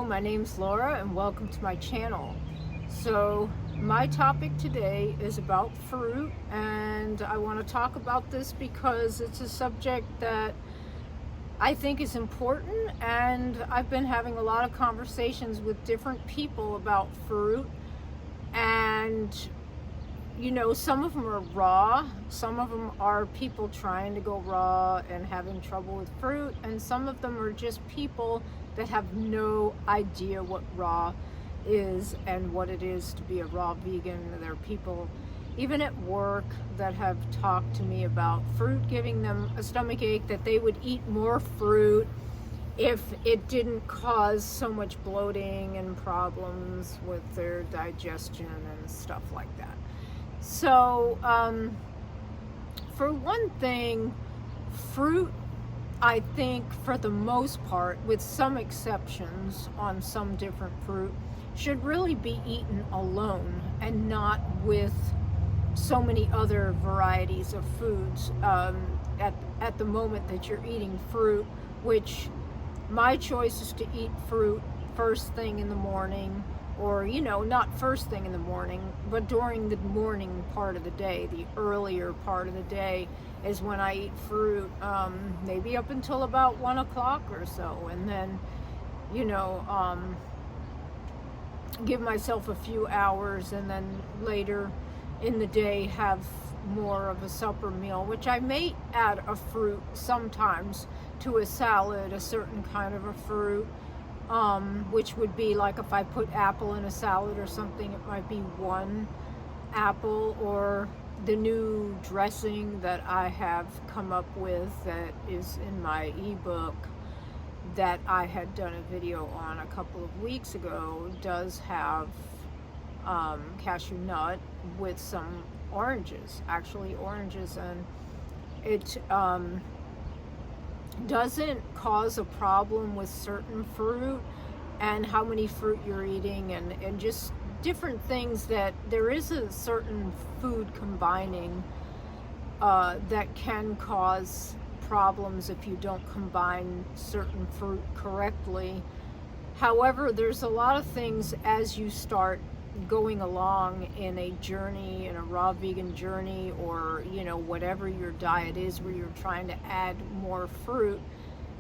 Hello, my name's Laura and welcome to my channel. So my topic today is about fruit, and I want to talk about this because it's a subject that I think is important, and I've been having a lot of conversations with different people about fruit. And some of them are raw, some of them are people trying to go raw and having trouble with fruit, and some of them are just people that have no idea what raw is and what it is to be a raw vegan. There are people, even at work, that have talked to me about fruit giving them a stomach ache, that they would eat more fruit if it didn't cause so much bloating and problems with their digestion and stuff like that. So, for one thing, fruit, I think, for the most part, with some exceptions on some different fruit, should really be eaten alone and not with so many other varieties of foods at the moment that you're eating fruit, which my choice is to eat fruit first thing in the morning, or not first thing in the morning, but during the morning part of the day. The earlier part of the day is when I eat fruit, maybe up until about 1 o'clock or so, and then give myself a few hours, and then later in the day have more of a supper meal, which I may add a fruit sometimes to a salad, a certain kind of a fruit, which would be like if I put apple in a salad or something, it might be one apple, or the new dressing that I have come up with that is in my ebook that I had done a video on a couple of weeks ago does have cashew nut with some oranges, actually oranges, and it doesn't cause a problem with certain fruit and how many fruit you're eating, and just different things, that there is a certain food combining that can cause problems if you don't combine certain fruit correctly. However, there's a lot of things as you start going along in a journey, in a raw vegan journey, or whatever your diet is where you're trying to add more fruit,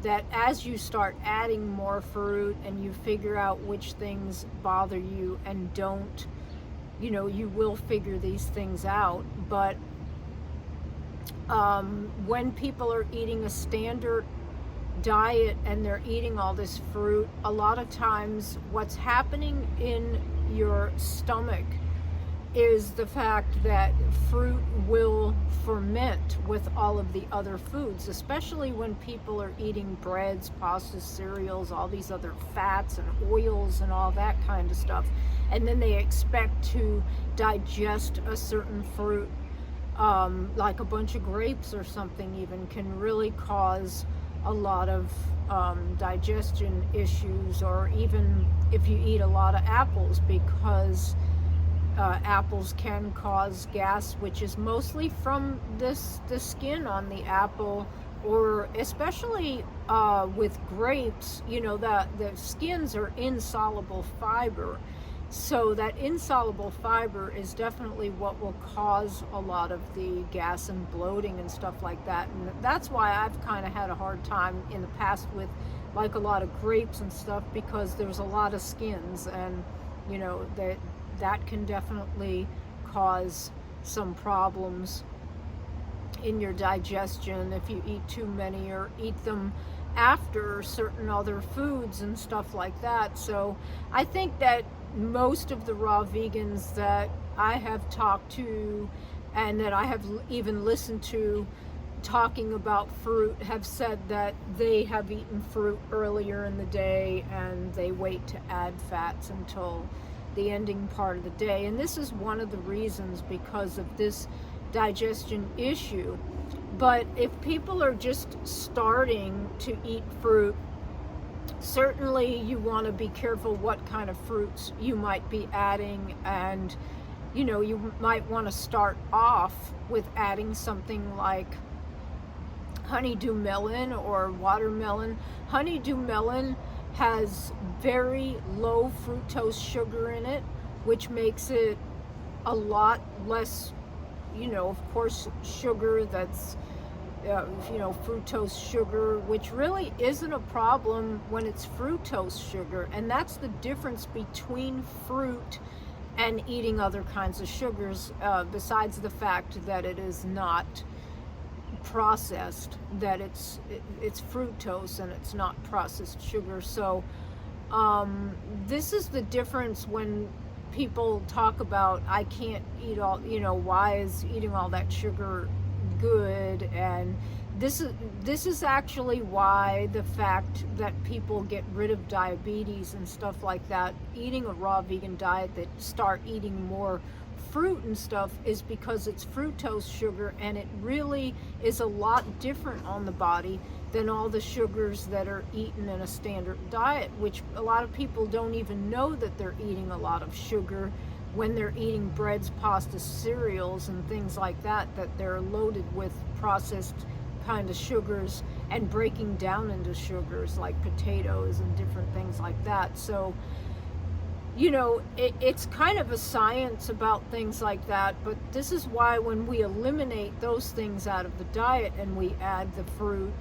that as you start adding more fruit and you figure out which things bother you and don't, you will figure these things out. But when people are eating a standard diet and they're eating all this fruit, a lot of times what's happening in your stomach is the fact that fruit will ferment with all of the other foods, especially when people are eating breads, pastas, cereals, all these other fats and oils and all that kind of stuff, and then they expect to digest a certain fruit, like a bunch of grapes or something even, can really cause a lot of digestion issues, or even if you eat a lot of apples, because apples can cause gas, which is mostly from the skin on the apple, or especially with grapes, the skins are insoluble fiber. So that insoluble fiber is definitely what will cause a lot of the gas and bloating and stuff like that. And that's why I've kind of had a hard time in the past with like a lot of grapes and stuff, because there's a lot of skins, and that can definitely cause some problems in your digestion if you eat too many, or eat them after certain other foods and stuff like that. So I think that most of the raw vegans that I have talked to, and that I have even listened to talking about fruit, have said that they have eaten fruit earlier in the day and they wait to add fats until the ending part of the day. And this is one of the reasons, because of this digestion issue. But if people are just starting to eat fruit, certainly you want to be careful what kind of fruits you might be adding, and you might want to start off with adding something like honeydew melon or watermelon. Honeydew melon has very low fructose sugar in it, which makes it a lot less, of course, sugar that's, fructose sugar, which really isn't a problem when it's fructose sugar. And that's the difference between fruit and eating other kinds of sugars, besides the fact that it is not processed, that it's fructose and it's not processed sugar. So this is the difference when people talk about, I can't eat all, why is eating all that sugar good? And this is actually why the fact that people get rid of diabetes and stuff like that, eating a raw vegan diet, that start eating more fruit and stuff, is because it's fructose sugar, and it really is a lot different on the body than all the sugars that are eaten in a standard diet, which a lot of people don't even know that they're eating a lot of sugar when they're eating breads, pastas, cereals, and things like that, that they're loaded with processed kind of sugars and breaking down into sugars like potatoes and different things like that. So, it's kind of a science about things like that, but this is why when we eliminate those things out of the diet and we add the fruit,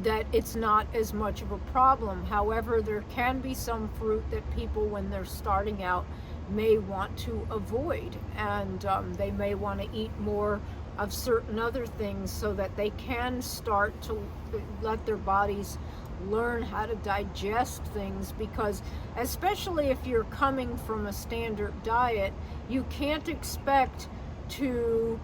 that it's not as much of a problem. However, there can be some fruit that people, when they're starting out, may want to avoid, and they may want to eat more of certain other things so that they can start to let their bodies learn how to digest things, because especially if you're coming from a standard diet, you can't expect to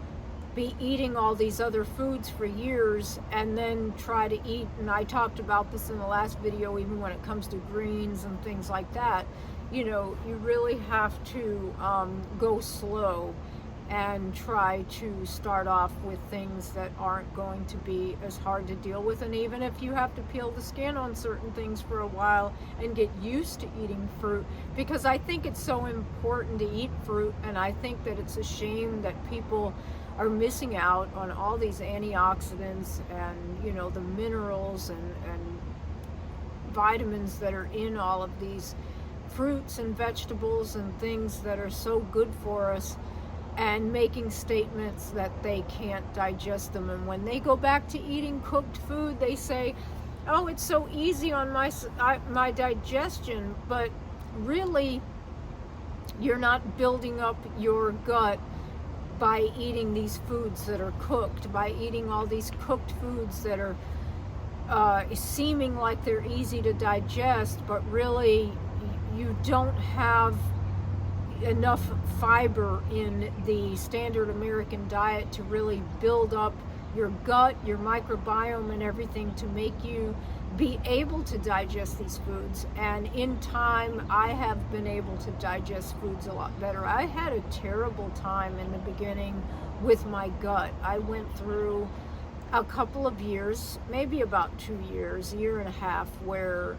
be eating all these other foods for years and then try to eat, and I talked about this in the last video, even when it comes to greens and things like that, you really have to go slow and try to start off with things that aren't going to be as hard to deal with. And even if you have to peel the skin on certain things for a while and get used to eating fruit, because I think it's so important to eat fruit, and I think that it's a shame that people are missing out on all these antioxidants and the minerals and vitamins that are in all of these fruits and vegetables and things that are so good for us, and making statements that they can't digest them. And when they go back to eating cooked food, they say, oh, it's so easy on my digestion. But really, you're not building up your gut by eating these foods that are cooked, by eating all these cooked foods that are seeming like they're easy to digest, but really you don't have enough fiber in the standard American diet to really build up your gut, your microbiome, and everything to make you be able to digest these foods. And in time, I have been able to digest foods a lot better. I had a terrible time in the beginning with my gut. I went through a couple of years, maybe about 2 years, a year and a half, where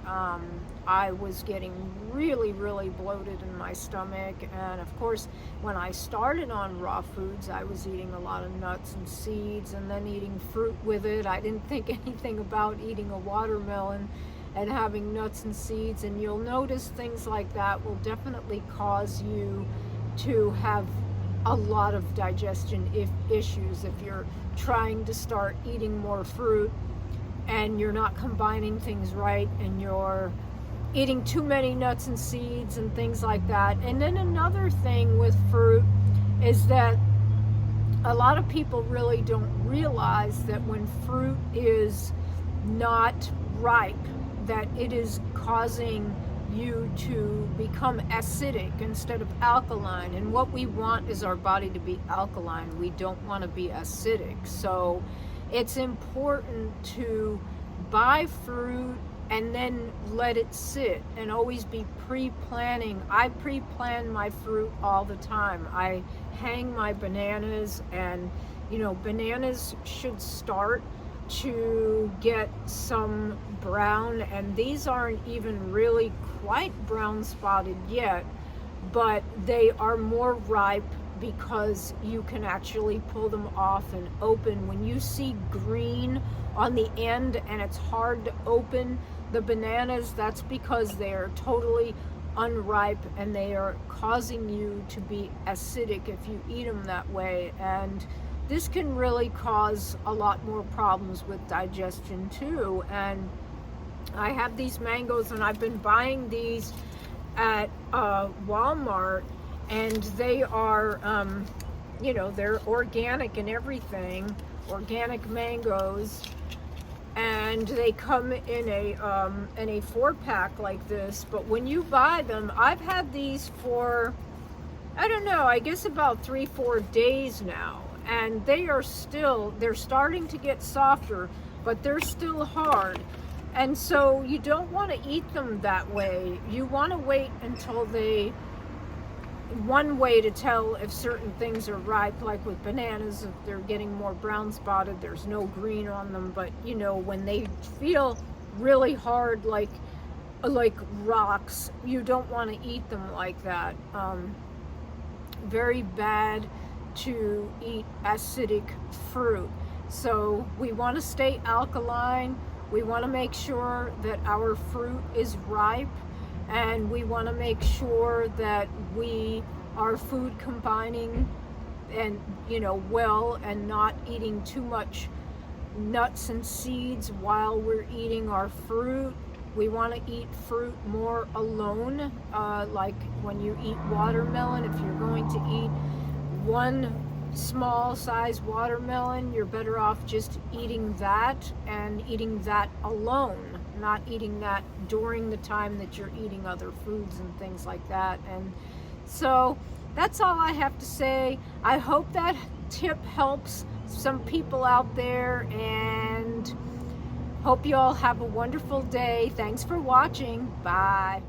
I was getting really, really bloated in my stomach. And of course, when I started on raw foods, I was eating a lot of nuts and seeds and then eating fruit with it. I didn't think anything about eating a watermelon and having nuts and seeds. And you'll notice things like that will definitely cause you to have a lot of digestion issues if you're trying to start eating more fruit and you're not combining things right, and you're eating too many nuts and seeds and things like that. And then another thing with fruit is that a lot of people really don't realize that when fruit is not ripe, that it is causing you to become acidic instead of alkaline. And what we want is our body to be alkaline. We don't want to be acidic. So it's important to buy fruit and then let it sit, and always be pre-planning. I pre-plan my fruit all the time. I hang my bananas, and bananas should start to get some brown, and these aren't even really quite brown spotted yet, but they are more ripe because you can actually pull them off and open. When you see green on the end and it's hard to open, The bananas, that's because they are totally unripe and they are causing you to be acidic if you eat them that way. And this can really cause a lot more problems with digestion too. And I have these mangoes, and I've been buying these at Walmart, and they are, you know, they're organic and everything, organic mangoes, and they come in a 4-pack like this. But when you buy them, I've had these for, I don't know, I guess about 3-4 days now, and they're starting to get softer, but they're still hard. And so you don't want to eat them that way. You want to wait until one way to tell if certain things are ripe, like with bananas, if they're getting more brown spotted, there's no green on them. But you know, when they feel really hard, like rocks, you don't want to eat them like that. Very bad to eat acidic fruit. So we want to stay alkaline. We want to make sure that our fruit is ripe, and we want to make sure that we are food combining and, you know, well, and not eating too much nuts and seeds while we're eating our fruit. We want to eat fruit more alone, like when you eat watermelon. If you're going to eat one small size watermelon, you're better off just eating that, and eating that alone, not eating that during the time that you're eating other foods and things like that. And so that's all I have to say. I hope that tip helps some people out there, and hope you all have a wonderful day. Thanks for watching. Bye.